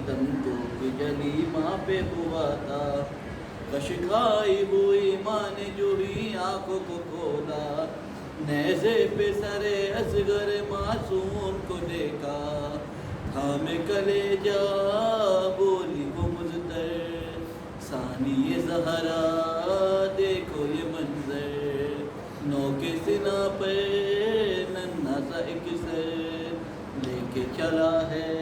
सितम तो कि जली माँ पे हुआ था। कश खाई हुई माँ ने जो ही आंखों को खोला, नेज़े पे सरे असगर मासूम को देखा। थामे कलेजा बोली वो मुज़तर, सानी ज़हरा देखो ये मंज़र। नौ के सिना पे नन्हा सा एक सर, लेके चला है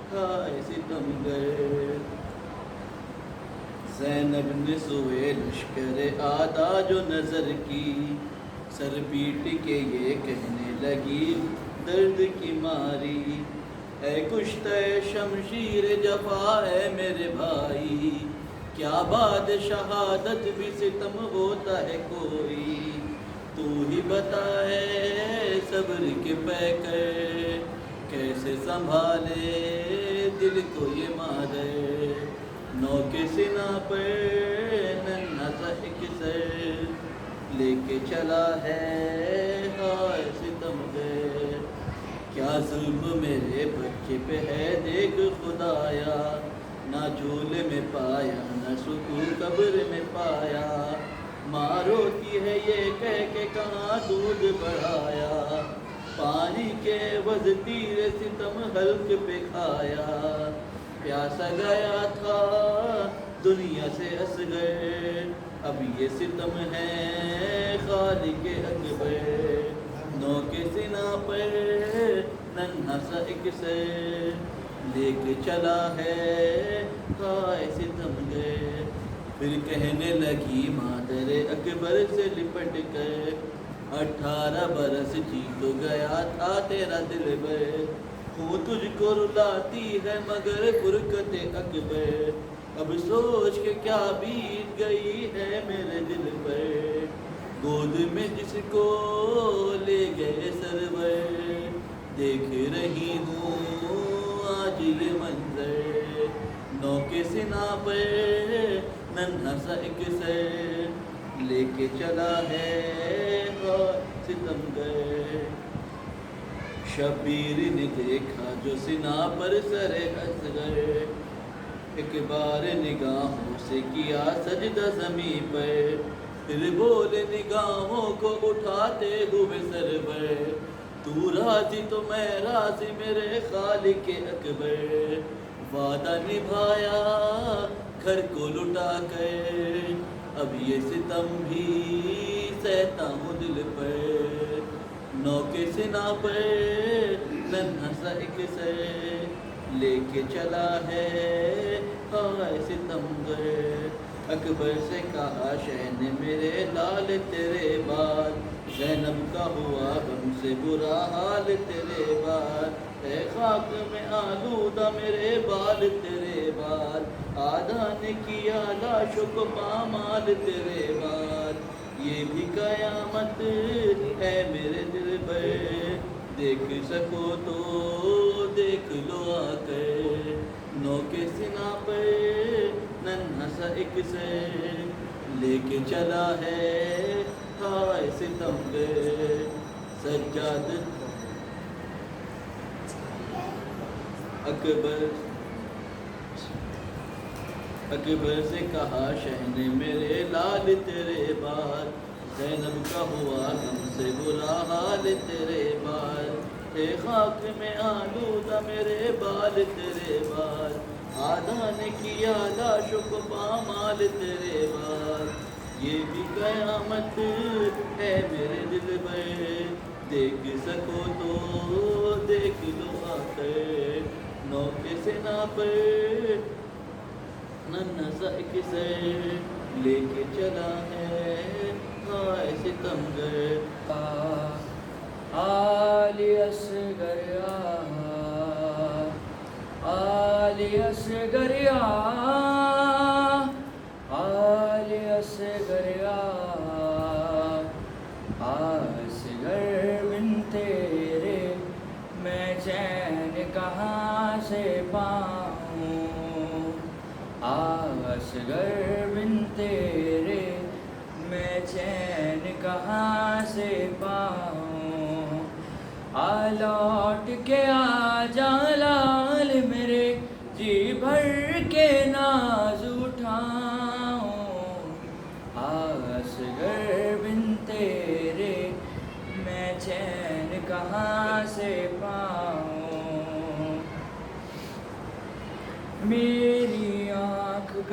हाय सितमगर। ज़ैनब ने सोए लश्कर आदा जो नज़र की, सर पीट के ये कहने लगी दर्द की मारी। है कुश्ते शमशीर जफा है मेरे भाई, क्या बाद शहादत भी सितम होता है कोई। तू ही बताए सब्र के पैकर, कैसे संभाले दिल को ये मादर। नौ के सिना पर नन्हा सा एक सर, लेके चला है हाय सितमगर। क्या जुल्म मेरे बच्चे पे है देख खुदाया, ना झूले में पाया ना सुकून कब्र में पाया। माँ रोती है ये कह के कहाँ दूध बढ़ाया, पानी के वज तीर सितम हल्क पे खाया। प्यासा गया था दुनिया से असगर, अब ये सितम है खालिक अकबर। नौ के सिना पर नन्हा सा एक सर, लेके चला है हाय सितमगर। फिर कहने लगी मादर अकबर से लिपट कर, 18 बरस जी तो गया था तेरा दिलबर। हूँ तुझको रुलाती है मगर फुरकत अकबर, अब सोच के क्या बीत गई है मेरे दिल पर। गोद में जिसको ले गए सरवर, देख रही हूँ आज ये मंजर। नौ के सिना पर नन्हा सा एक सर, लेके चला है सितमगर। शबीर ने देखा जो सिना पर सरे असगर, एक बार निगाहों से किया सजदा ज़मीं पर। फिर बोले निगाहों को उठाते हुए सरवर, तू राज़ी तो मैं राज़ी मेरे खालिक अकबर। वादा निभाया घर को लुटा कर, अब ये सितम भी सहता हूँ दिल पर। नौ के सिना पर नन्हा सा एक सर, लेके चला है हाय सितमगर। अकबर से कहा शहन मेरे लाल तेरे बाद, ज़ैनब का हुआ हमसे बुरा हाल तेरे बाद। है खाक में आलूदा मेरे बाल तेरे बाद, आधा ने किया लाशों को पामाल तेरे बाद। ये भी कयामत है मेरे दिल पर, देख सको तो देख लो आकर। नौ के सिना पर नन्हा सा एक सर, लेके चला है हाय सितमगर। सज्जाद अकबर से कहा शहने मेरे लाल तेरे बाद, ज़ैनब का हुआ हमसे बुरा हाल तेरे बाद। थे खाक में आलूदा मेरे बाल तेरे बाद, आधा ने किया लाशों को पामाल तेरे बाद। ये भी कयामत है मेरे दिल में, देख सको तो देख लो आकर। नौ के सिना पर नन्हा सा एक सर, लेके चला है हाय सितमगर। आली असगर आली असगर आली असगर असगर बिन तेरे मैं चैन कहाँ से पाऊँ। असगर बिन तेरे मैं चैन कहाँ से पाऊँ। आ लौट के आ जा लाल मेरे, जी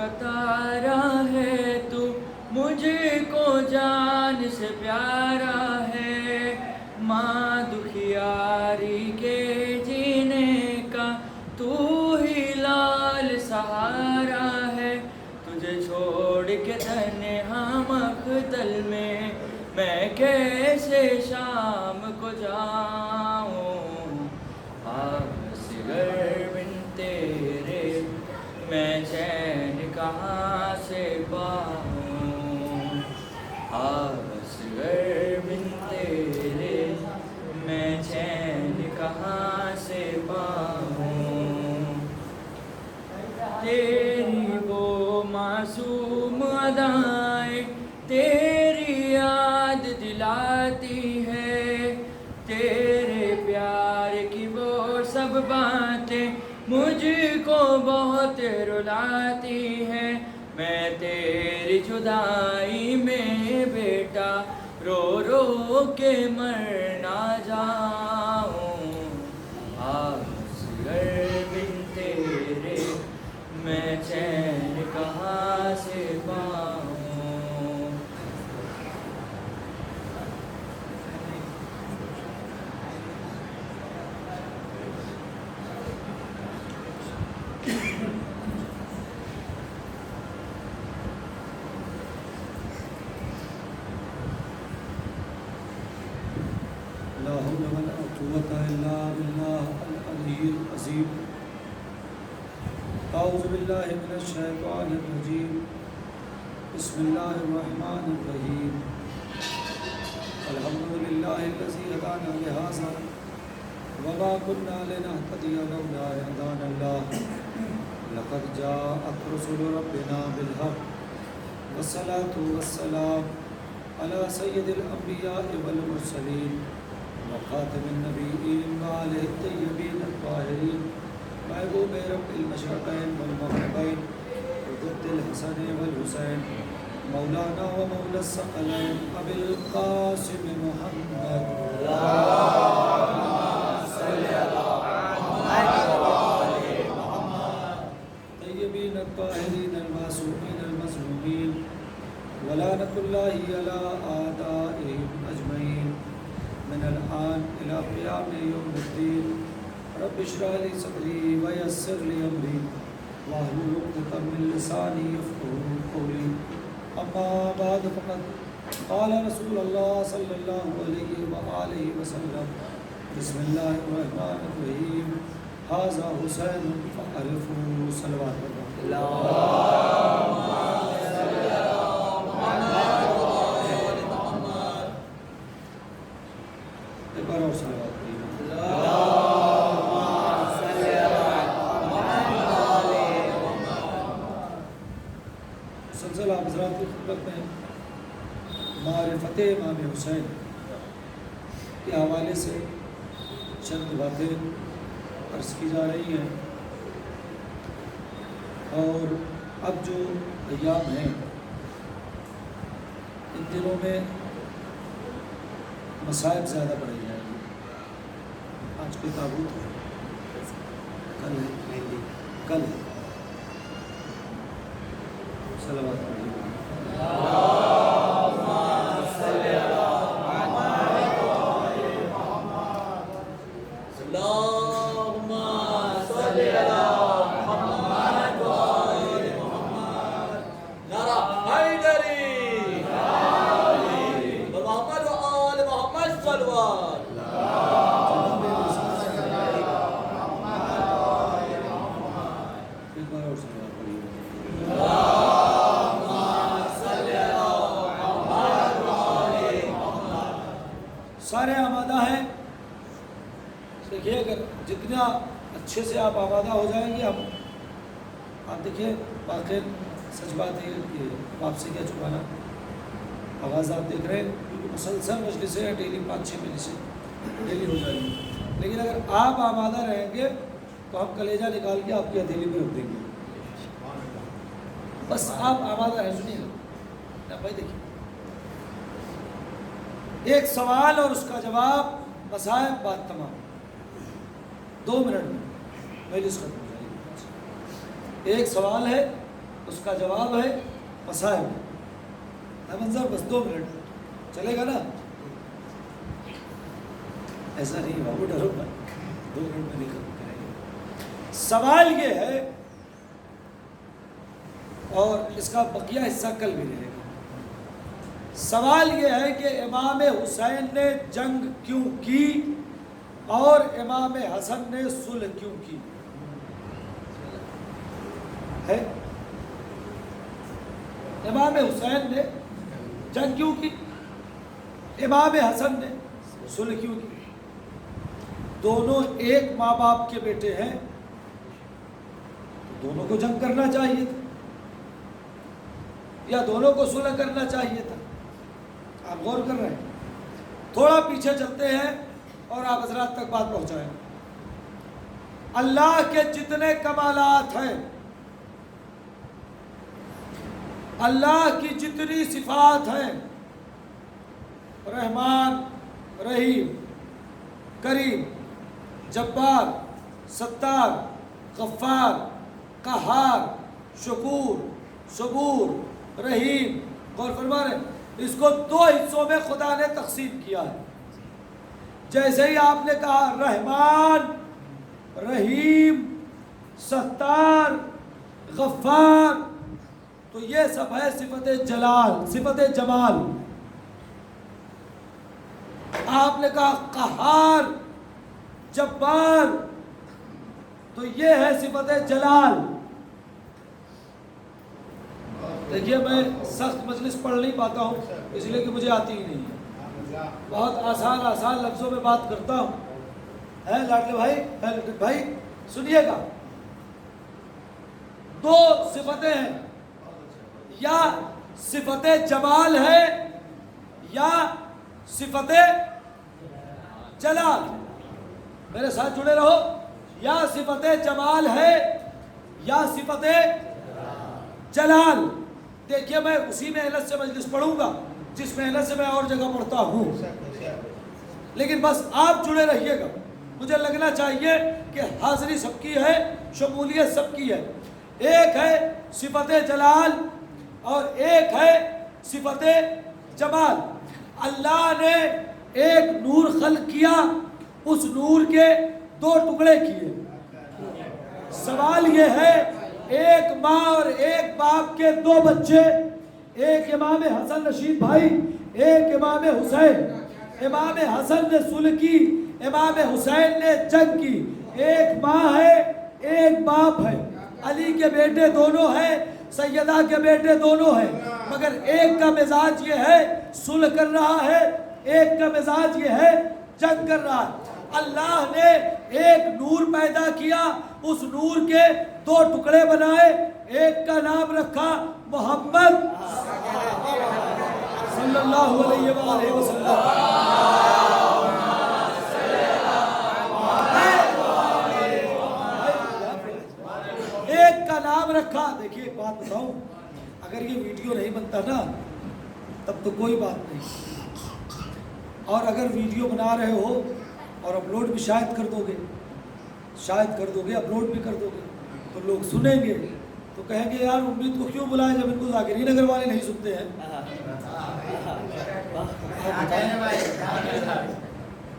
का तारा है तू, मुझको जान से प्यारा है। माँ दुखियारी के जीने का तू ही लाल सहारा है। तुझे छोड़ के तन्हा मख्तल में मैं कैसे शाम को जाऊं। असगर बिन तेरे मैं चैन कहाँ से पाऊं। असगर बिन तेरे मैं चैन कहाँ से पाऊं। तेरी वो मासूम अदाएं तेरी याद दिलाती है। तेरे प्यार की वो सब बातें मुझको बहुत रुलाती है। मैं तेरी जुदाई में बेटा रो रो के मर ना जाऊं। असगर बिन तेरे मैं चैन कहाँ से पाऊं। ला हौला वला कुव्वता इल्ला बिल्लाहिल अलिय्यिल अज़ीम। अऊज़ु बिल्लाहि मिनश शैतानिर रजीम। बिस्मिल्लाहिर रहमानिर रहीम। अल्हम्दुलिल्लाहिल्लज़ी हदाना लिहाज़ा वमा कुन्ना लिनहतदिया लौला अन हदानल्लाह। लक़द जाअत रुसुलु रब्बिना बिल-हक़्क़ वस्सलातु वस्सलाम अला सय्यिदिल अंबिया'i वल मुरसलीन व खातिमिन नबिय्यीन व आलिहि तय्यबीन अत्ताहिरीन। महबूब रब्बिल मशरक़ैन वल मग़रिबैन ज़ुद्दिल हसन वल हुसैन मौलाना व मौला अस्सक़लैन अबिल क़ासिम मुहम्मद। तय्यबीन अत्ताहिरीन अल-मासूमीन अल-मज़लूमीन वलानतुल्लाहि अला आदाइहिम अजमईन मिनल आन इला क़ियाम यौमिद्दीन। रब्बि इश्रह ली सदरी व यस्सिर ली अमरी वाहलुल उक़दतम मिन लिसानी यफ़क़हू क़ौली। अम्मा बाद फ़क़द क़ाला रसूलुल्लाह सल्लल्लाहु अलैहि व आलिहि वसल्लम बिस्मिल्लाहिर रहमानिर रहीम। हाज़ा हुसैन फ़अरिफ़ू सल्लल्लाहु अलैहि एक बार और सल्लल्लाहु अलैहि सिलसिला हज़रात की खिदमत में मारिफ़त इमाम हुसैन के हवाले से चंद बातें अर्ज़ की जा रही हैं। और अब जो अय्याम हैं इन दिनों में मसाइब ज़्यादा बढ़ जाएंगे। आज कोई ताबूत है, कल है, कल है। सलावत पढ़िए। एक बार और सलावत पढ़िए। सारे आमादा हैं। देखिए अगर जितना अच्छे से आप आमादा हो जाएंगे आप देखिए वाकई सच बात है कि आपसे क्या छुपाना। आवाज़ आप देख रहे हैं मुसलसल मजलिसें हैं, डेली 5-6 मजलिसें डेली हो जाएंगी। लेकिन अगर आप आमादा रहेंगे तो हम कलेजा निकाल के आपकी हथेली में रख देंगे। बस आप आमादा रह सुनिएगा भाई। देखिए एक सवाल और उसका जवाब, मसाइब, बात तमाम। 2 मिनट में मजलिस खत्म हो जाएगी। एक सवाल है उसका जवाब है मसाइब। मंजर बस 2 मिनट चलेगा ना? ऐसा नहीं बाबू, डरो मत, 2 मिनट में निकल करेंगे। सवाल ये है, और इसका बकिया हिस्सा कल भी रहेगा। सवाल ये है कि इमाम हुसैन ने जंग क्यों की और इमाम हसन ने सुलह क्यों की है? इमाम हुसैन ने जंग क्यों की, इमाम हसन ने सुलह क्यों की? दोनों एक माँ बाप के बेटे हैं, तो दोनों को जंग करना चाहिए था या दोनों को सुलह करना चाहिए था? आप गौर कर रहे हैं? थोड़ा पीछे चलते हैं और आप हजरात तक बात पहुंचाएं। अल्लाह के जितने कमालात हैं, अल्लाह की जितनी सिफात हैं, रहमान, रहीम, करीम, जब्बार, सत्तार, गफ्फार, कहार, शकूर, सबूर, रहीम, गौर फरमा रहे, इसको 2 हिस्सों में खुदा ने तकसीम किया है। जैसे ही आपने कहा रहमान, रहीम, सत्तार, गफ्फार, तो ये सब है सिफत जलाल, सिफत जमाल। आपने कहा कहार, जब्बार, तो ये है सिफत जलाल। देखिए, मैं सख्त मजलिस पढ़ नहीं पाता हूँ, इसलिए कि मुझे आती ही नहीं है। बहुत आसान आसान लफ्ज़ों में बात करता हूँ। है लाडले भाई, भाई सुनिएगा, 2 सिफतें हैं, या सिफत जमाल है या सिफत जलाल। मेरे साथ जुड़े रहो, या सिफत जमाल है या सिफत जलाल। देखिए, मैं उसी मेहनत से मजलिस पढ़ूंगा जिस मेहनत से मैं और जगह पढ़ता हूँ, लेकिन बस आप जुड़े रहिएगा। मुझे लगना चाहिए कि हाजिरी सबकी है, शमूलियत सबकी है। एक है सिफत जलाल और एक है सिफत जमाल। अल्लाह ने एक नूर खल्क किया, उस नूर के 2 टुकड़े किए। सवाल ये है, एक माँ और एक बाप के 2 बच्चे, एक इमाम हसन रशीद भाई, एक इमाम हुसैन। इमाम हसन ने सुलह की, इमाम हुसैन ने जंग की। एक माँ है, एक बाप है, अली के बेटे दोनों हैं, सैयदा के बेटे दोनों हैं, मगर एक का मिजाज ये है सुलह कर रहा है, एक का मिजाज ये है जंग कर रहा है। अल्लाह ने एक नूर पैदा किया, उस नूर के 2 टुकड़े बनाए। एक का नाम रखा मोहम्मद सल्लल्लाहु अलैहि वसल्लम, एक का नाम रखा। देखिए, एक बात बताऊं, अगर ये वीडियो नहीं बनता ना तब तो कोई बात नहीं, और अगर वीडियो बना रहे हो और अपलोड भी शायद कर दोगे, अपलोड भी कर दोगे, तो लोग सुनेंगे तो कहेंगे यार उम्मीद को क्यों बुलाया जब इनको जाकिर नगर वाले नहीं सुनते हैं।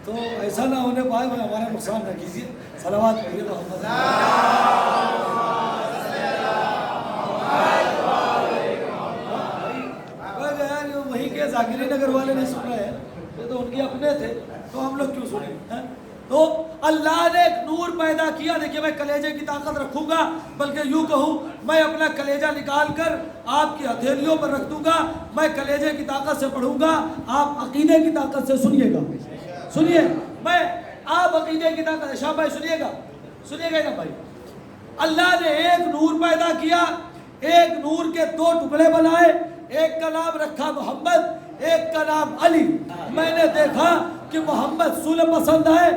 तो ऐसा ना होने पाए, हमारा नुकसान न कीजिए। सलावत करिए मोहम्मद। यार वहीं के जाकिर नगर वाले नहीं सुन रहे हैं, ये तो उनके अपने थे, तो हम लोग क्यों सुने? तो अल्लाह ने एक नूर पैदा किया। देखिए, मैं कलेजे की ताकत रखूंगा, बल्कि यूं कहूं मैं अपना कलेजा निकाल कर आपकी हथेलियों पर रख दूंगा। मैं कलेजे की ताकत से पढ़ूंगा, आप अकीदे की ताकत से सुनिएगा। सुनिए, मैं आप अकीदे की ताकत, शाह भाई सुनिएगा ना भाई। अल्लाह ने एक नूर पैदा किया, एक नूर के 2 टुकड़े बनाए। एक का नाम रखा मोहम्मद, एक का नाम अली। मैंने देखा कि मोहम्मद सुलह पसंद है,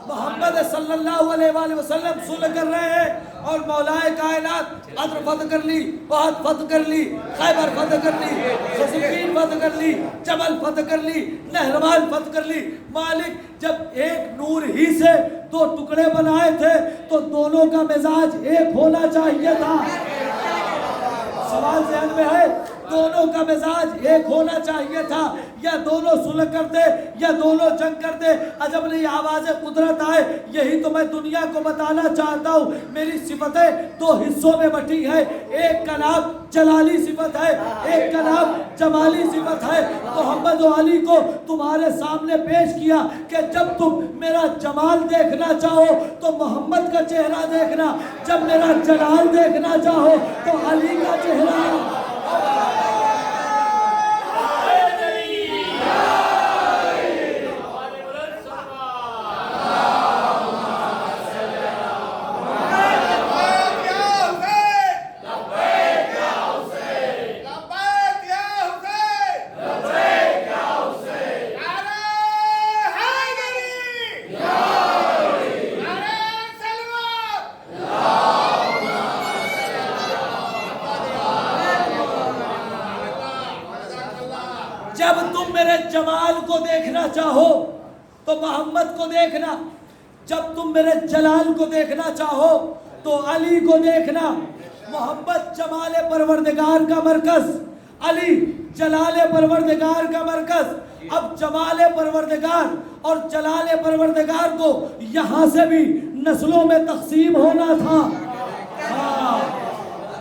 मोहम्मद सल्लल्लाहु अलैहि वसल्लम सुलह कर रहे हैं, और मौलाए कायनात अदर फतह कर ली, बहुत फतह कर ली, खैबर फतह कर ली, सिफीन फतह कर ली, जबल फतह कर ली, नहरवान फतह कर ली। मालिक जब एक नूर ही से दो टुकड़े बनाए थे तो दोनों का मिजाज एक होना चाहिए था। सवाल ज़हन में है, दोनों का मिजाज एक होना चाहिए था, या दोनों सुलह करते या दोनों जंग करते। अजब नहीं आवाज़ कुदरत आए। यही तो मैं दुनिया को बताना चाहता हूँ। मेरी सिफतें दो हिस्सों में बटी है, एक का नाम जलाली सिफत है, एक का नाम जमाली सिफत है। मोहम्मद और अली को तुम्हारे सामने पेश किया कि जब तुम मेरा जमाल देखना चाहो तो मोहम्मद का चेहरा देखना, जब मेरा जलाल देखना चाहो तो अली का चेहरा। जब तुम मेरे जमाल को देखना चाहो तो मोहम्मद को देखना, जब तुम मेरे जलाल को देखना चाहो तो अली को देखना। मोहम्मद जमाले परवरदिगार का मरकज, अली जलाले परवरदिगार का मरकज। अब जमाले परवरदिगार और जलाले परवरदिगार को यहाँ से भी नस्लों में तकसीम होना था।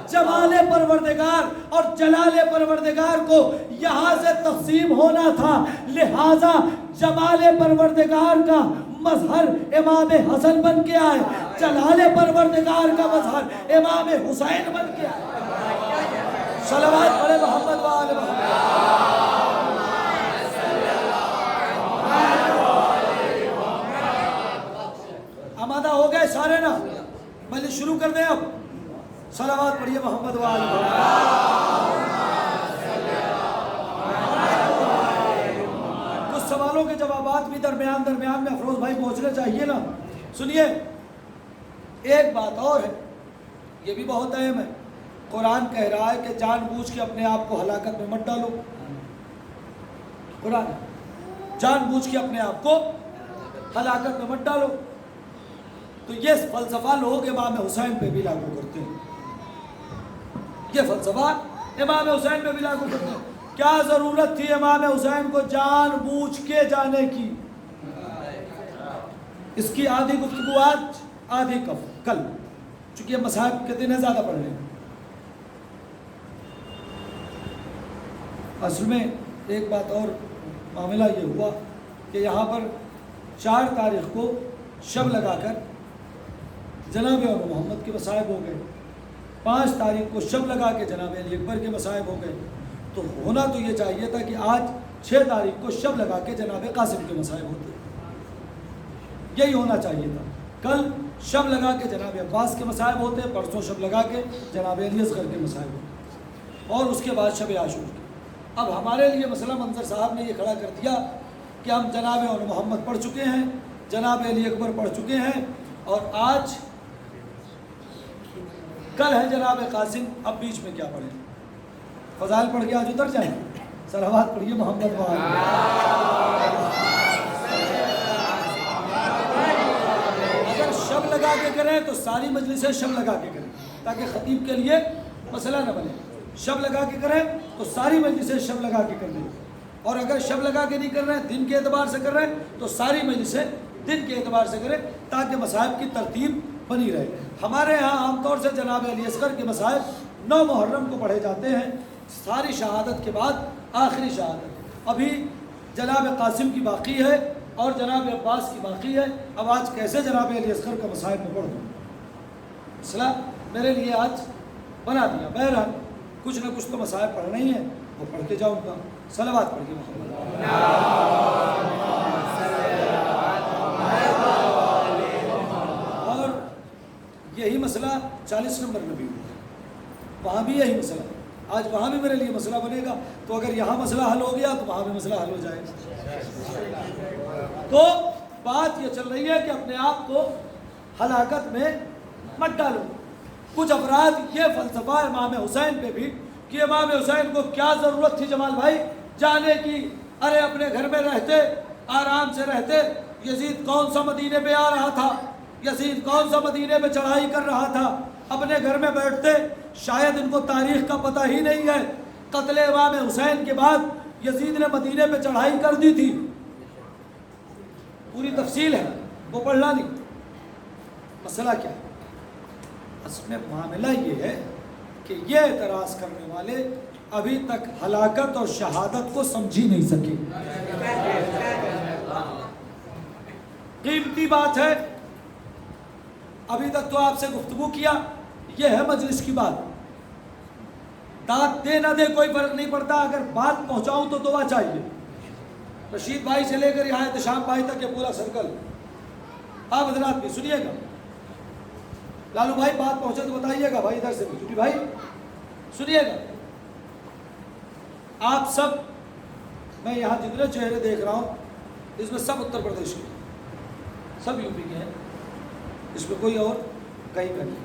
जमाले परवरदिगार और जलाले परवरदिगार को यहाँ से तकसीम होना था। लिहाजा जमाले परवरदिगार का मजहर इमाम हसन बन के आए, जलाले परवरदिगार का मजहर इमाम हुसैन बन के आए। सलावत पढ़े मोहम्मद व आले मोहम्मद। आमादा हो गए सारे ना, पहले शुरू कर दें। अब सलावत पढ़िए मोहम्मद व आले मोहम्मद। कुछ सवालों के जवाबात भी दरमियान में अफरोज भाई पहुंचने चाहिए ना। सुनिए, एक बात और है, ये भी बहुत अहम है। कुरान कह रहा है कि जानबूझ के अपने आप को हलाकत में मत डालो। कुरान जानबूझ के अपने आप को हलाकत में मत डालो। तो ये फलसफा लोग इमाम हुसैन पे भी लागू करते हैं, ये फलसफा इमाम हुसैन पे भी लागू करते हैं। क्या जरूरत थी इमाम हुसैन को जानबूझ के जाने की? इसकी आधी गुफ्तगू आज, आधी कल, चूंकि मसाहब के दिन है, ज्यादा पढ़ रहे हैं। असल में एक बात और मामला ये हुआ कि यहाँ पर 4 तारीख को शब लगाकर जनाब मोहम्मद के मसाहिब हो गए, 5 तारीख को शब लगा के जनाब अली अकबर के मसाहिब हो गए। तो होना तो ये चाहिए था कि आज 6 तारीख को शब लगा के जनाब कासिम के मसाहिब होते, यही होना चाहिए था। कल शब लगा के जनाब अब्बास के मसाहिब होते, परसों शब लगा के जनाब अली असगर के मसाहिब होते, और उसके बाद शब आशूर के। अब हमारे लिए मसला मंजर साहब ने ये खड़ा कर दिया कि हम जनाब और मोहम्मद पढ़ चुके हैं, जनाब अली अकबर पढ़ चुके हैं, और आज कल है जनाब कासिम। अब बीच में क्या पढ़ें? फजाइल पढ़ के आज उतर जाए। सलावत पढ़िए मोहम्मद वाले। अगर शब लगा के करें तो सारी मजलिसें शब लगा के करें, ताकि खतीब के लिए मसला न बने। शब लगा के करें तो सारी मजलिसें शब लगा के कर दें, और अगर शब लगा के नहीं कर रहे हैं, दिन के एतबार से कर रहे हैं, तो सारी मजलिसें दिन के एतबार से करें, ताकि मसाहिब की तरतीब बनी रहे। हमारे यहाँ आमतौर से जनाब अली असगर के मसाहिब 9 मुहर्रम को पढ़े जाते हैं, सारी शहादत के बाद आखिरी शहादत। अभी जनाब कासिम की बाकी है और जनाब अब्बास की बाकी है। अब आज कैसे जनाब अली असगर का मसाहिब में पढ़ दूँ? मसला मेरे लिए आज बना दिया। बहरहाल कुछ ना कुछ तो मसाहिब पढ़ना ही है, वो पढ़ के जाऊँगा। सलावत पढ़िए मोहम्मद। और यही मसला 40 नंबर में भी हुआ, वहाँ भी यही मसला। आज वहाँ भी मेरे लिए मसला बनेगा, तो अगर यहाँ मसला हल हो गया तो वहाँ भी मसला हल हो जाएगा। तो बात ये चल रही है कि अपने आप को हलाकत में मत डालो। कुछ अफराद ये फलसफा इमाम हुसैन पे भी कि इमाम हुसैन को क्या ज़रूरत थी जमाल भाई जाने की, अरे अपने घर में रहते, आराम से रहते। यजीद कौन सा मदीने पे आ रहा था, यजीद कौन सा मदीने पे चढ़ाई कर रहा था, अपने घर में बैठते। शायद इनको तारीख का पता ही नहीं है, कत्ल इमाम हुसैन के बाद यजीद ने मदीने पे चढ़ाई कर दी थी, पूरी तफसील है, वो पढ़ना नहीं। मसला क्या है, इसमें मामला ये है कि ये एतराज़ करने वाले अभी तक हलाकत और शहादत को समझ ही नहीं सके। कीमती बात है, अभी तक तो आपसे गुफ्तगू किया, ये है मजलिस की बात। दाद दे ना दे कोई फर्क नहीं पड़ता, अगर बात पहुंचाऊं तो दुआ चाहिए। रशीद भाई से लेकर यहाँ एहतशाम भाई तक ये पूरा सर्कल, आप हजरात भी सुनिएगा। लालू भाई बात पहुंचे तो बताइएगा भाई, इधर से भी छुट्टी भाई सुनिएगा। आप सब, मैं यहाँ जितने चेहरे देख रहा हूँ इसमें सब उत्तर प्रदेश के, सब यूपी के हैं, इसमें कोई और कहीं का नहीं।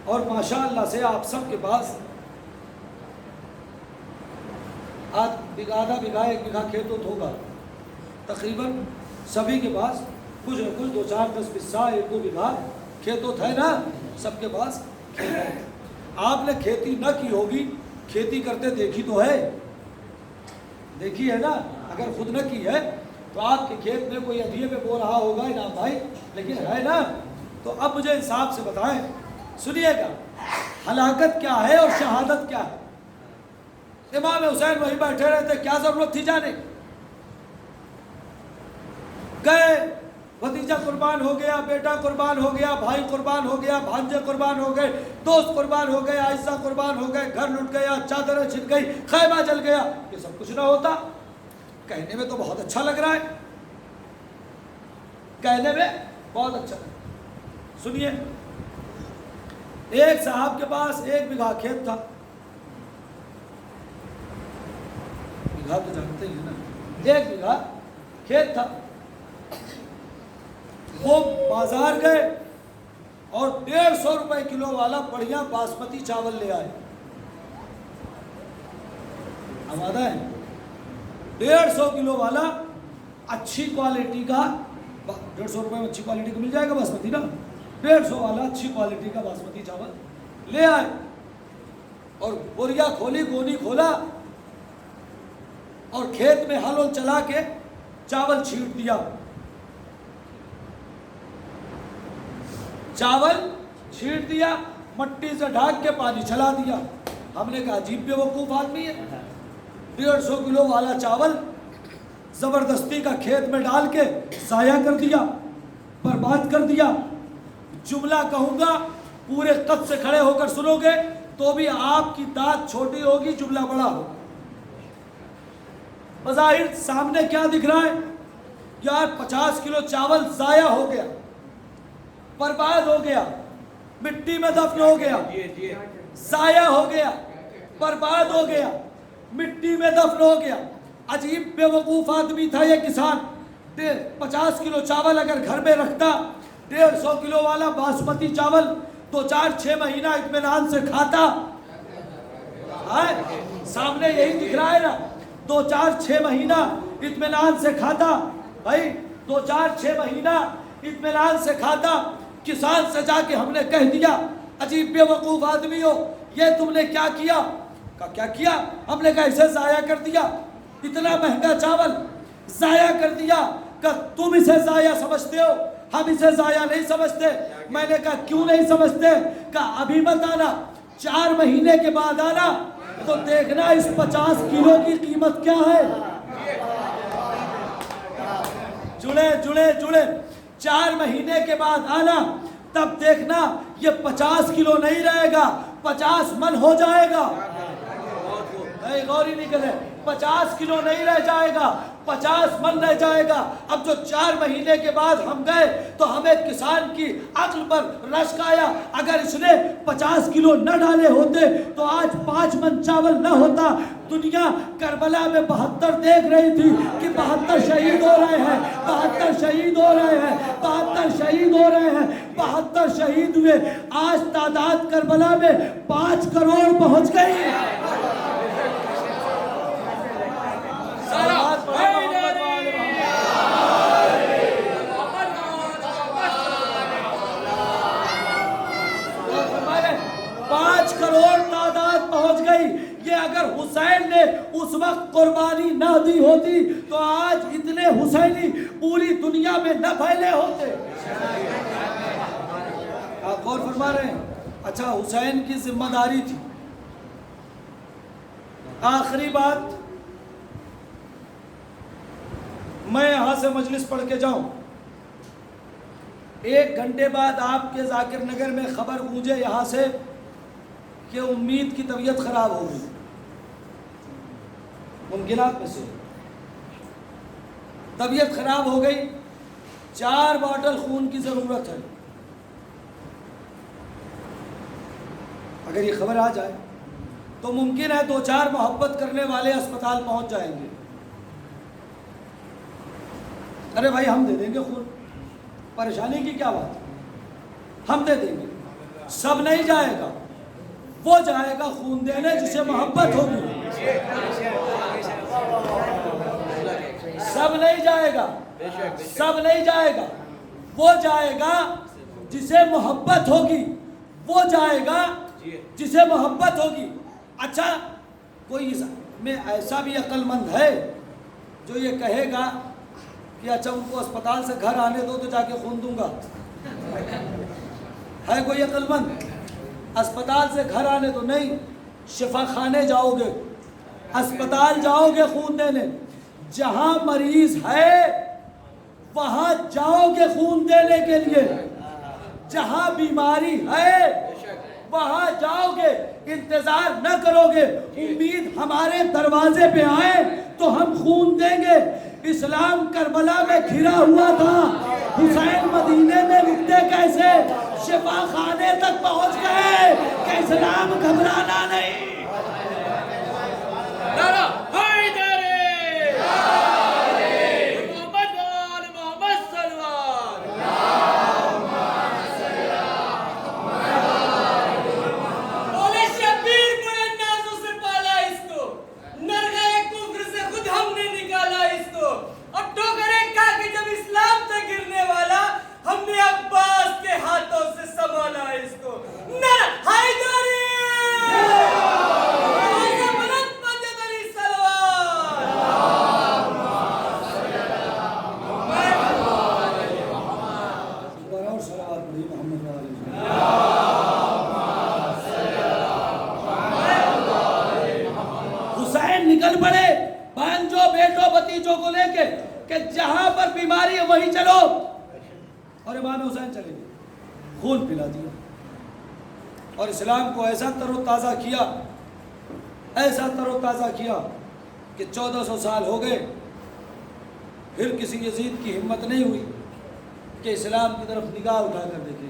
और माशाअल्लाह से आप सब के पास आधा बीघा 1 बीघा खेत होगा तकरीबन, सभी के पास कुछ न कुछ 2, 4, 10 बिस्सा 1, 2 बीघा खेत है ना, सबके पास खेत है। आपने खेती न की होगी, खेती करते देखी तो है, देखी है ना। अगर खुद न की है तो आपके खेत में कोई अधिये पे बो रहा होगा इनाम भाई, लेकिन है ना। तो अब मुझे हिसाब से बताएं, सुनिएगा, हलाकत क्या है और शहादत क्या है। इमाम हुसैन वहीं बैठे रहते, क्या जरूरत थी जाने। गए, भतीजा कुर्बान हो गया, बेटा कुर्बान हो गया, भाई कुर्बान हो गया, भांजे कुर्बान हो गए, दोस्त कुर्बान हो गए, आयशा कुर्बान हो गए, घर लुट गया, चादरें छिन गई, खैमा जल गया, ये सब कुछ ना होता। कहने में तो बहुत अच्छा लग रहा है, कहने में बहुत अच्छा लग रहा है। सुनिए, एक साहब के पास 1 बीघा खेत था, बीघा तो जानते ही ना, 1 बीघा खेत था। वो बाजार गए और 150 रुपए किलो वाला बढ़िया बासमती चावल ले आए। आमादा है, 150 किलो वाला अच्छी क्वालिटी का, 150 रुपए में अच्छी क्वालिटी का मिल जाएगा बासमती ना, 150 वाला अच्छी क्वालिटी का बासमती चावल ले आए और बोरिया खोली, गोनी खोला और खेत में हल चला के चावल छींट दिया। चावल छींट दिया, मट्टी से ढाक के पानी चला दिया। हमने कहा अजीब बेवकूफ आदमी है, 150 किलो वाला चावल जबरदस्ती का खेत में डाल के जाया कर दिया, बर्बाद कर दिया। जुमला कहूंगा, पूरे कद से खड़े होकर सुनोगे तो भी आपकी दांत छोटी होगी, जुमला बड़ा होगा। बज़ाहिर सामने क्या दिख रहा है यार, 50 किलो चावल जाया हो गया, बर्बाद हो गया, मिट्टी में दफन हो गया, जाया हो गया, बर्बाद हो गया, मिट्टी में दफन हो गया। अजीब बेवकूफ आदमी था ये किसान। 50 किलो चावल अगर घर में रखता, 150 किलो वाला बासमती चावल 2, 4, 6 महीना इत्मीनान से खाता। सामने यही दिख रहा है ना, 2, 4, 6 महीना इत्मीनान से खाता भाई, 2, 4, 6 महीना इत्मीनान से खाता। किसान से जाके हमने कह दिया अजीब बेवकूफ आदमी हो, ये तुमने क्या किया? क्या किया? हमने कहा इसे जाया कर दिया, इतना महंगा चावल जाया कर दिया। का तुम इसे जाया समझते हो, हम इसे जाया नहीं समझते। मैंने कहा क्यों नहीं समझते? का अभी मत आना, 4 महीने के बाद आना तो देखना इस 50 किलो की कीमत क्या है। जुड़े जुड़े जुड़े, 4 महीने के बाद आना, तब देखना ये 50 किलो नहीं रहेगा, 50 मन हो जाएगा। गौरी निकले, 50 किलो नहीं रह जाएगा, 50 मन रह जाएगा। अब जो 4 महीने के बाद हम गए तो हमें किसान की अक्ल पर रश्क आया। अगर इसने 50 किलो न डाले होते तो आज 5 मन चावल न होता। दुनिया करबला में 72 देख रही थी कि 72 शहीद हो रहे हैं, 72 शहीद हो रहे हैं, 72 72 शहीद हो रहे हैं, 72 शहीद हुए। आज तादाद करबला में 5 करोड़ पहुंच गई। ये अगर हुसैन ने उस वक्त कुर्बानी ना दी होती तो आज इतने हुसैनी पूरी दुनिया में न फैले होते। आप गौर फरमा रहे हैं। अच्छा, हुसैन की जिम्मेदारी थी। आखिरी बात, मैं यहां से मजलिस पढ़ के जाऊं, 1 घंटे बाद आपके जाकिर नगर में खबर गूंजे यहां से कि उम्मीद की तबीयत खराब हो गई, मुमकिनात में से तबीयत खराब हो गई, 4 बॉटल खून की जरूरत है। अगर ये खबर आ जाए तो मुमकिन है 2-4 मोहब्बत करने वाले अस्पताल पहुंच जाएंगे। अरे भाई हम दे देंगे खून, परेशानी की क्या बात, हम दे देंगे। सब नहीं जाएगा, वो जाएगा खून देने जिसे मोहब्बत होगी। सब नहीं जाएगा, सब नहीं जाएगा, वो जाएगा जिसे मोहब्बत होगी, वो जाएगा जिसे मोहब्बत होगी। अच्छा, कोई में ऐसा भी अक्लमंद है जो ये कहेगा कि अच्छा उनको अस्पताल से घर आने दो तो जाके खून दूंगा? है कोई अक्लमंद? अस्पताल से घर आने दो नहीं, शिफा खाने जाओगे, अस्पताल जाओगे खून देने, जहां मरीज है वहां जाओगे खून देने के लिए, जहां बीमारी है वहां जाओगे, इंतजार न करोगे। उम्मीद हमारे दरवाजे पे आए तो हम खून देंगे। इस्लाम करबला में घिरा हुआ था, हुसैन मदीने में रुकते कैसे, शिफा खाने तक पहुंच गए कि इस्लाम घबराना नहीं। निकल पड़े भांजो बेटो भतीजों को लेके कि जहां पर बीमारी है वहीं चलो, और इमाम हुसैन चले गए, खून पिला दिया और इस्लाम को ऐसा तरोताज़ा किया, ऐसा तरोताज़ा किया कि 1400 साल हो गए, फिर किसी यजीद की हिम्मत नहीं हुई कि इस्लाम की तरफ निगाह उठाकर देखे।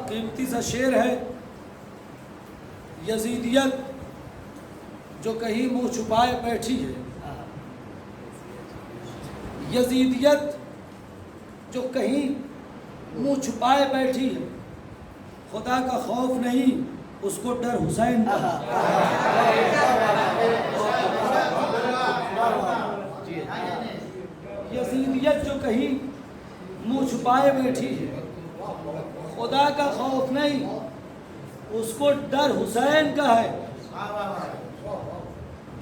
कीमती सा शेर है, यजीदियत जो कहीं मुंह छुपाए बैठी है, यजीदियत जो कहीं मुंह छुपाए बैठी है, खुदा का खौफ नहीं उसको डर हुसैन का। यजीदियत जो कहीं मुंह छुपाए बैठी है, खुदा का खौफ नहीं उसको डर हुसैन का है।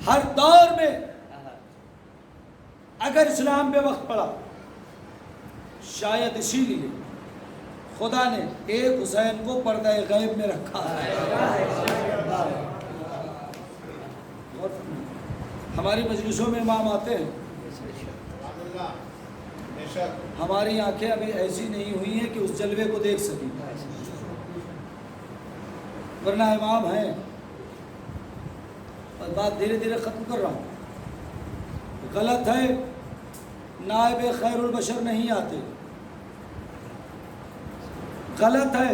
हर दौर में अगर इस्लाम पे वक्त पड़ा, शायद इसीलिए खुदा ने एक हुसैन को पर्दा गैब में रखा है। हमारी मजलिसों में इमाम आते हैं, हमारी आंखें अभी ऐसी नहीं हुई हैं कि उस जलवे को देख सकें, वरना इमाम है। और बात धीरे धीरे ख़त्म कर रहा हूँ। गलत है, नायब खैरुल बशर नहीं आते, गलत है,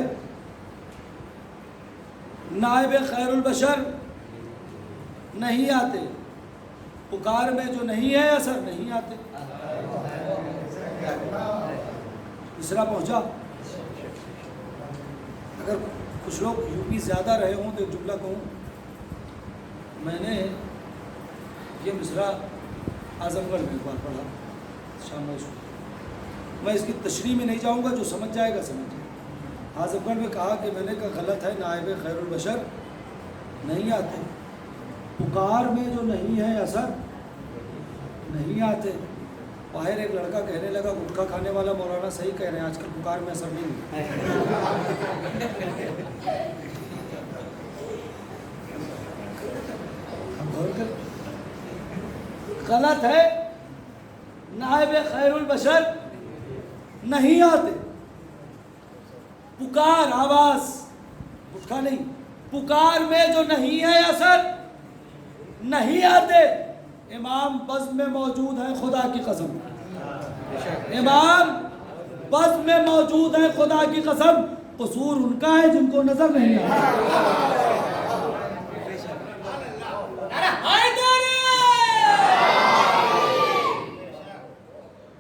नायब खैरुल बशर नहीं आते, पुकार में जो नहीं है असर नहीं आते। मिसरा पहुंचा। अगर कुछ लोग यूपी ज़्यादा रहे हों तो एक जुमला कहूँ, मैंने ये मिसरा आजमगढ़ में एक बार पढ़ा शाम में। मैं इसकी तशरीह में नहीं जाऊँगा, जो समझ जाएगा समझ जाएगा। आजमगढ़ में कहा कि मैंने कहा गलत है, नायब खैरुल बशर नहीं आते, पुकार में जो नहीं है असर नहीं आते। बाहर एक लड़का कहने लगा, गुटखा खाने वाला मौलाना सही कह रहे हैं, आजकल पुकार में असर नहीं है। हम गौर कर, गलत है, नायब खैरुल बशर नहीं आते। पुकार आवाज, गुटखा नहीं, पुकार में जो नहीं है असर नहीं आते। इमाम बज़्म में मौजूद है, खुदा की कसम, इमाम बज़्म में मौजूद है, खुदा की कसम। कसूर उनका है जिनको नजर नहीं आता।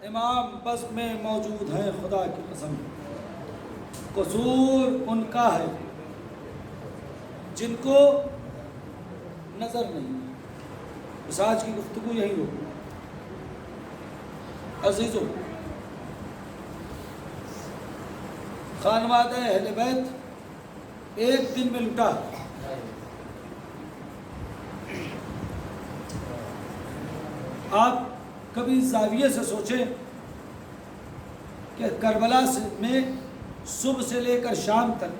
इमाम बज़्म में मौजूद है, खुदा की कसम। कसूर उनका है जिनको नजर नहीं। बस आज की गुफ्तगू यही हो। अजीजों, खानवाद अहले बैत एक दिन में लुटा। आप कभी जाविये से सोचें कि करबला में सुबह से लेकर शाम तक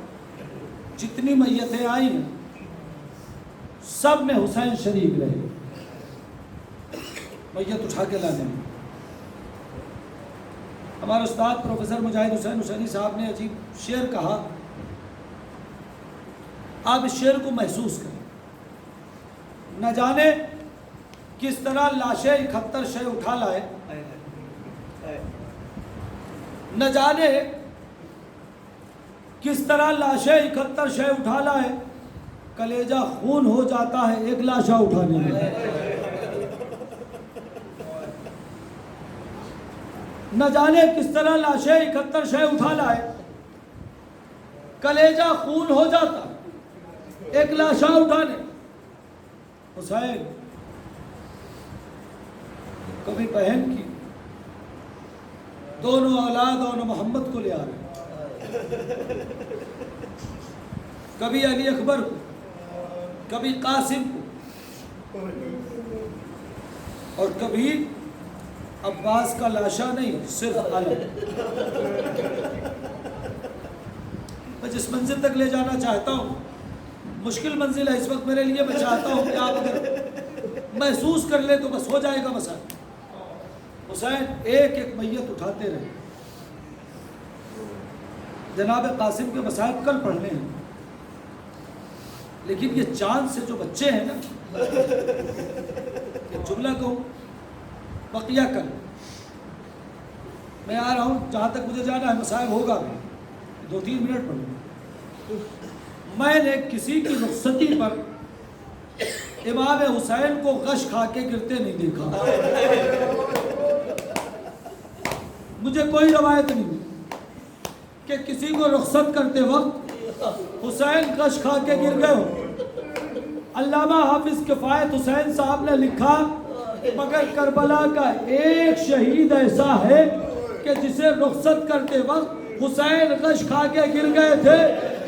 जितनी मैयतें आई हैं, सब में हुसैन शरीक रहे मैयत उठा के लाने में। हमारे उस्ताद प्रोफेसर मुजाहिद हुसैन हुसैनी साहब ने अजीब शेर कहा, आप इस शेर को महसूस करें। न जाने किस तरह लाशें 71 शय उठा लाए, न जाने किस तरह लाशें 71 शय उठा लाए, कलेजा खून हो जाता है एक लाशा उठाने में। न जाने किस तरह लाशें 71 शय उठा लाए, कलेजा खून हो जाता एक लाशा उठाने। हुसैन कभी बहन की दोनों औलाद और मोहम्मद को ले आ रहे, कभी अली अकबर को, कभी कासिम को, और कभी अब्बास का लाशा नहीं, सिर्फ अलग। मैं जिस मंजिल तक ले जाना चाहता हूँ, मुश्किल मंजिल है इस वक्त मेरे लिए। मैं चाहता हूँ कि आप अगर महसूस कर ले तो बस हो जाएगा मसला। हुसैन एक एक मैयत उठाते रहे। जनाब कासिम के मसाइब कल पढ़ने हैं, लेकिन ये चांद से जो बच्चे हैं ना, एक जुमला कहूँ, बकिया कल मैं आ रहा हूँ, जहाँ तक मुझे जाना है मसाइब होगा भी 2-3 मिनट पढ़ूँगा। मैंने किसी की रुखसती पर इमाम हुसैन को गश खा के गिरते नहीं देखा। मुझे कोई रवायत नहीं कि किसी को रुखसत करते वक्त हुसैन गश खा के गिर गए हो। अल्लामा हाफिज किफायत हुसैन साहब ने लिखा, मगर करबला का एक शहीद ऐसा है कि जिसे रुखसत करते वक्त हुसैन गश खा के गिर गए थे,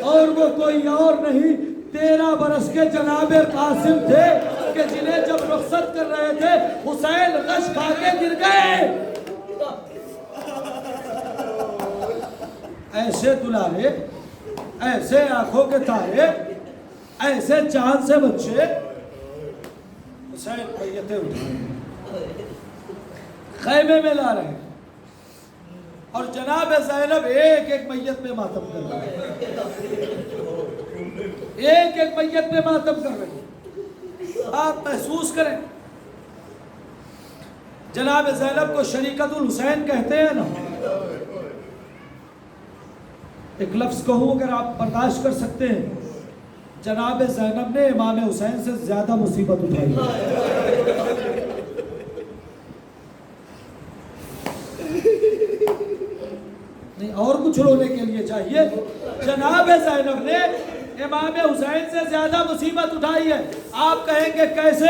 और वो कोई और नहीं 13 बरस के जनाब कासिम थे कि जिन्हें जब रुखसत कर रहे थे हुसैन गश खा के गिर गए। ऐसे दुलारे, ऐसे आंखों के तारे, ऐसे चांद से बच्चे हुसैन मैयतें उठा खैमे में ला रहे हैं, और जनाब ज़ैनब एक एक मैयत पे मातम कर रहे हैं, एक एक मैयत पे मातम कर रहे हैं। आप महसूस करें, जनाब ज़ैनब को शरीकतुल हुसैन कहते हैं ना। एक लफ्ज़ कहूँ अगर आप बर्दाश्त कर सकते हैं, जनाब ज़ैनब ने इमाम हुसैन से ज़्यादा मुसीबत उठाई। नहीं नहीं, और कुछ रोने के लिए चाहिए। जनाब ज़ैनब ने इमाम हुसैन से ज्यादा मुसीबत उठाई है। आप कहेंगे कैसे?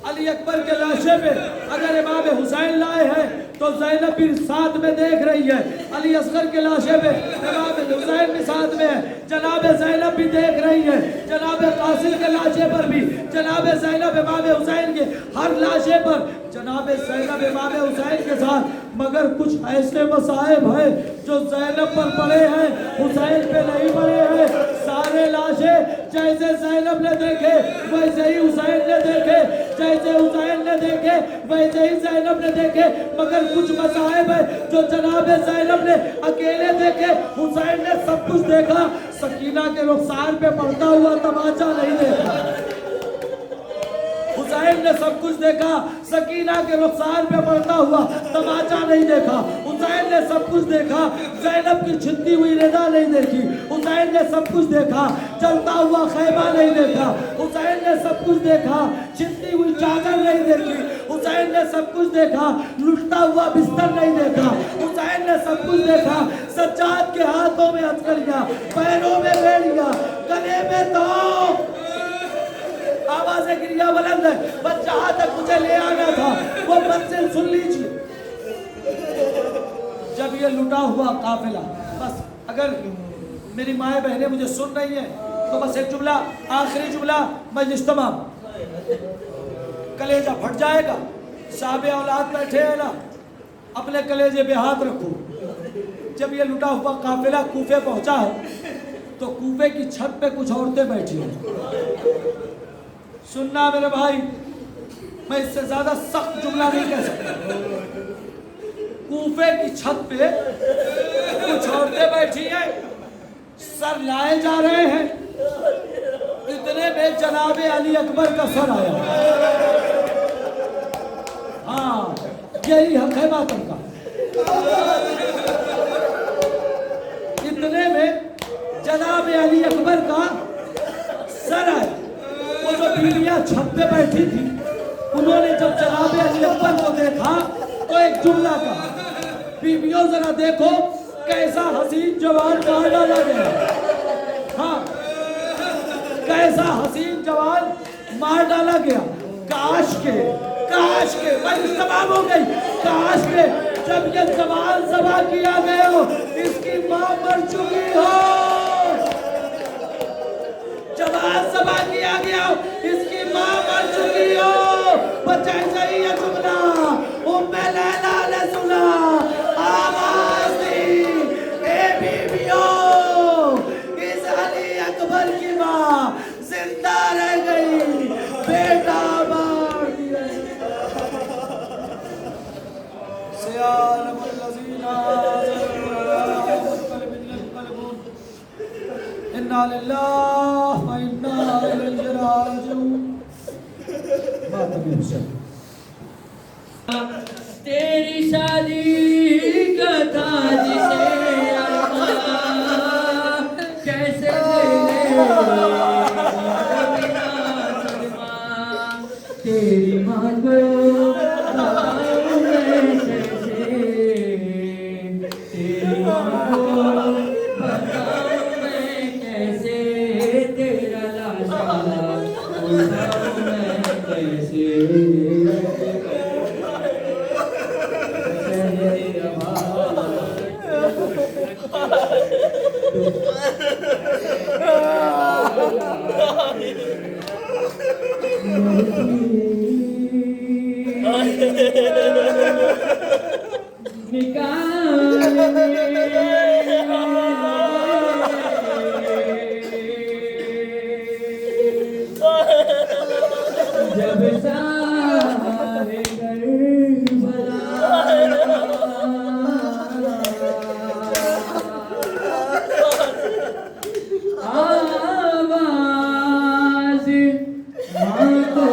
अली अकबर के लाशे पे अगर इमाम हुसैन लाए हैं तो ज़ैनब भी साथ में देख रही है, अली असगर के लाशे पे इमाम हुसैन भी साथ में है, जनाब ज़ैनब भी देख रही है, जनाब कासिम के लाशे पर भी जनाब ज़ैनब इमाम हुसैन के हर लाशे पर जनाब ज़ैनब इमाम हुसैन के साथ। मगर कुछ ऐसे मसाइब हैं जो ज़ैनब पर पड़े हैं, हुसैन पे नहीं पड़े हैं। सारे लाशे जैसे ज़ैनब ने देखे वैसे ही हुसैन ने देखे, जैसे हुसैन ने देखे वैसे ही ज़ैनब ने देखे। मगर कुछ मसाइब है जो जनाब ज़ैनब ने अकेले देखे, हुसैन ने सब कुछ देखा। सकीना के रुखसार पे पड़ता हुआ तमाचा नहीं देखा, हुसैन ने सब कुछ देखा। सकीना के रुखसार पे पड़ता हुआ तमाचा नहीं देखा, हुसैन ने सब कुछ देखा। ज़ैनब की छिदती हुई रिदा नहीं देखी, हुसैन ने सब कुछ देखा। जलता हुआ खैमा नहीं देखा, हुसैन ने सब कुछ देखा। छिदती हुई चादर नहीं देखी, हुसैन ने सब कुछ देखा। लुटता हुआ बिस्तर नहीं देखा, हुसैन ने सब कुछ देखा। सज्जाद के हाथों में हथकड़ियां, पैरों में बेड़ियां, गले में तोप, आवाज़ें गिरिया बुलंद है। बस जहां तक मुझे ले आना था वो मंजिल सुन लीजिए। जब ये लुटा हुआ काफिला, बस अगर मेरी माए बहनें मुझे सुन रही हैं तो बस एक जुमला, आखिरी जुमला, मजलिस तमाम, कलेजा फट जाएगा। साहब औलाद बैठे हैं ना, अपने कलेजे पे हाथ रखो। जब ये लुटा हुआ काफिला कूफे पहुंचा है तो कूफे की छत पे कुछ औरतें बैठी हैं। सुनना मेरे भाई, मैं इससे ज्यादा सख्त जुमला नहीं कह सकता। कूफे की छत पे कुछ औरतें बैठी हैं, सर लाए जा रहे हैं। इतने में जनाबे अली अकबर का सर आया। हाँ, यही हक है मातम का। इतने में जनाबे अली अकबर का सर आया। वो जो बीवियां छत पे बैठी थी, उन्होंने जब जनाब अली अकबर को देखा तो एक जुमला कहा, बीवियों जरा देखो कैसा हसीन जवान मार डाला गया। हाँ, कैसा हसीन जवान मार डाला गया। काश के मजलिस तमाम हो गई। काश के जब ये जवान ज़बा किया गया हो, इसकी मां मर चुकी हो। जवान ज़बा किया गया हो, इसकी मां मर चुकी हो। बच्चा सही है जुमला, उम्मे लैला ने सुना, आवाज दी, ए बीवियों, इस अली अकबर की मां जिंदा रह गई, बेटा मार दिया। इन्ना लिल्लाहि व इन्ना इलैहि राजिऊन। तेरी शादी का ताज से कैसे तेरी माँ को बताऊं मैं कैसे, तेरी माँ को बताऊं मैं कैसे, तेरा लाशा उठाऊं मैं कैसे। जब सारे आवाज माँ को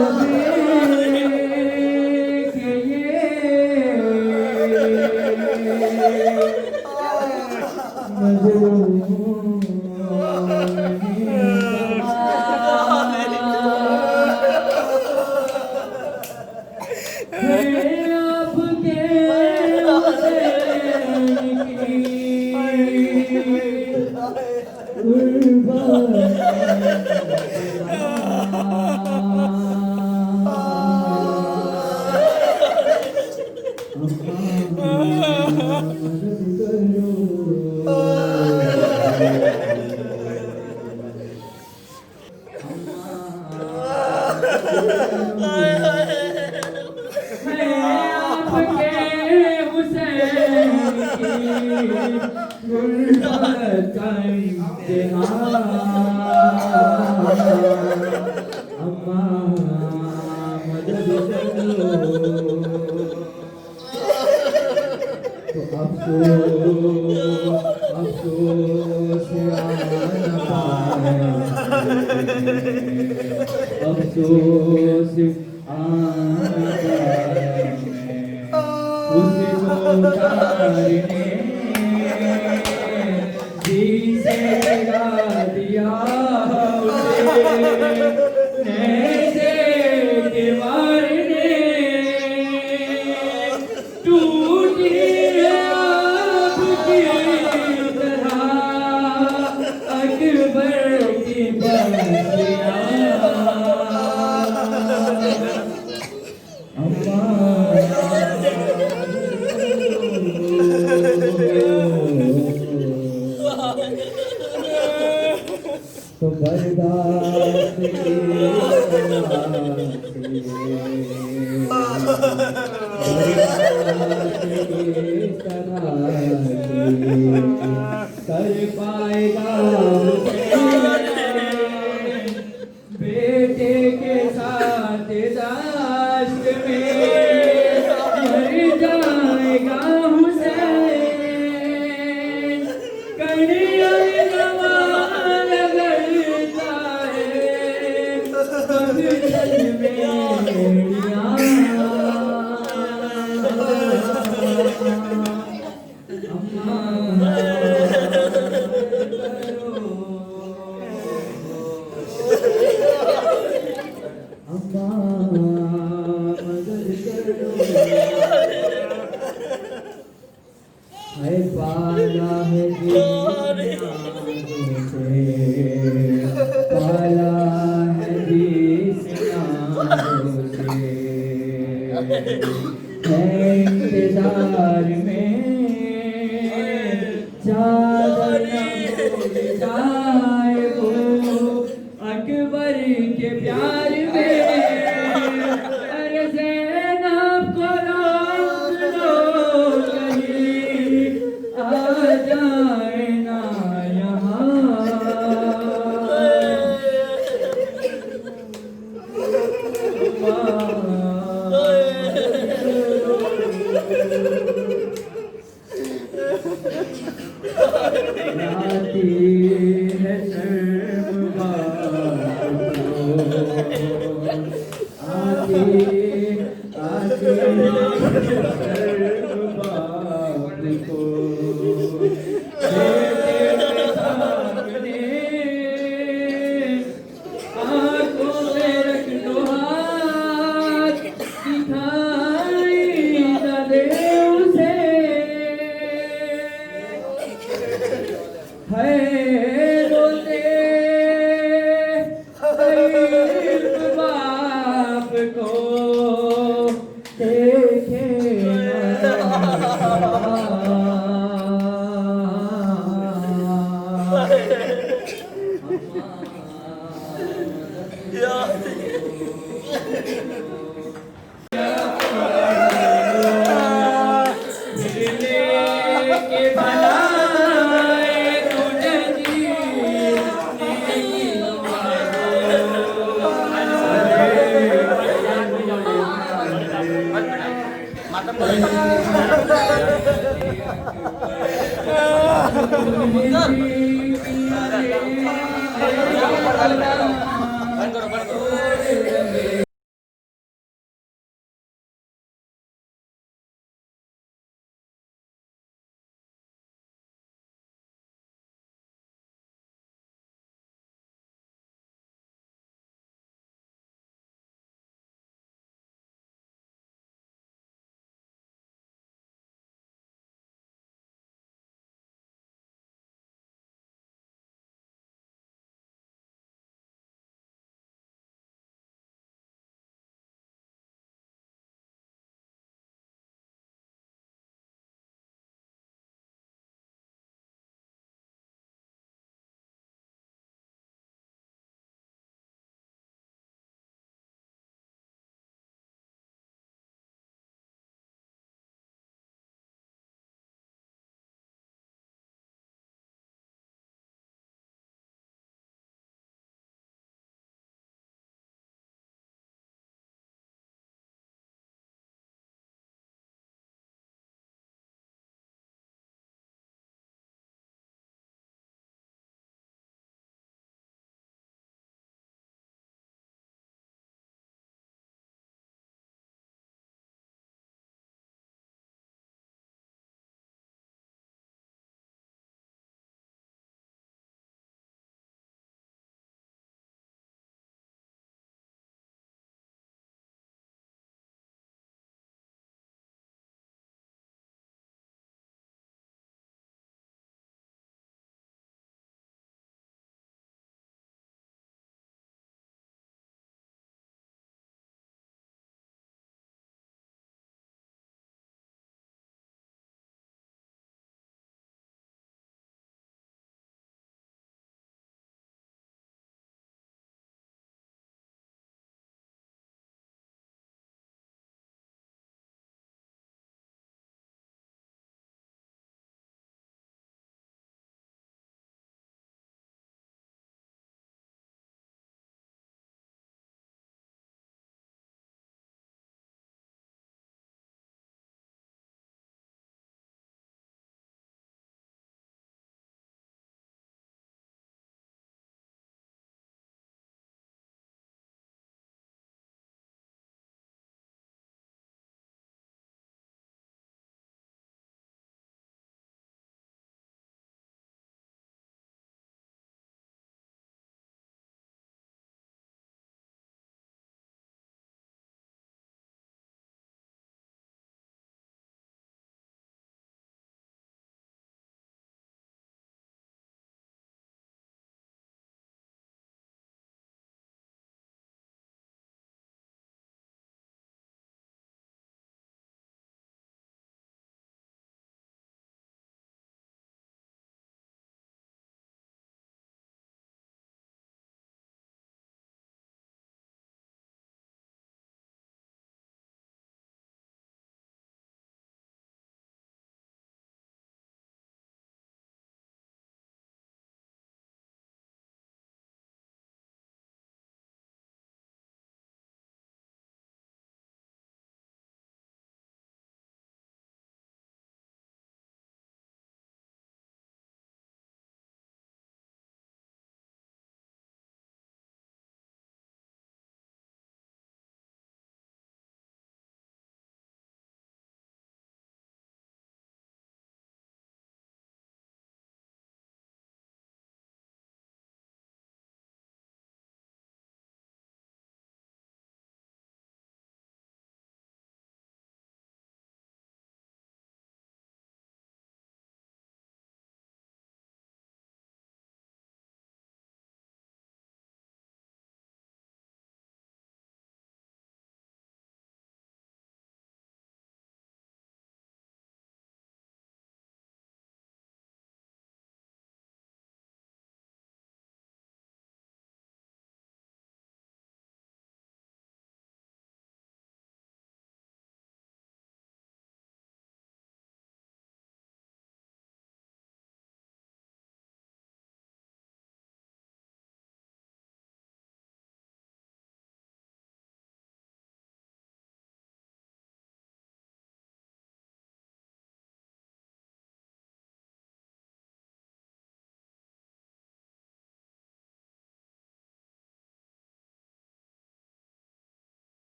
अफसोस उसको तारने जी से लगा दिया ऐसे दीवार ने टूटी आपकी तरह अकबर की बंसियां तो बर्दाश्त कर पाएगा बेटे के साथ दाश्त में मर जाएगा हुसैन कन्हैया जवान लगता है बगल में पाला है पाला है इंतजार में चादर जाए वो अकबर के प्यार में अरे ज़ैनब को रोक लो कहीं आ जाए ना यहाँ आती है शर्म आती आती शर्म बात को आंखों में रख लो हाथ दिखाई न दे उसे है रोते बाप को देखे बंद करो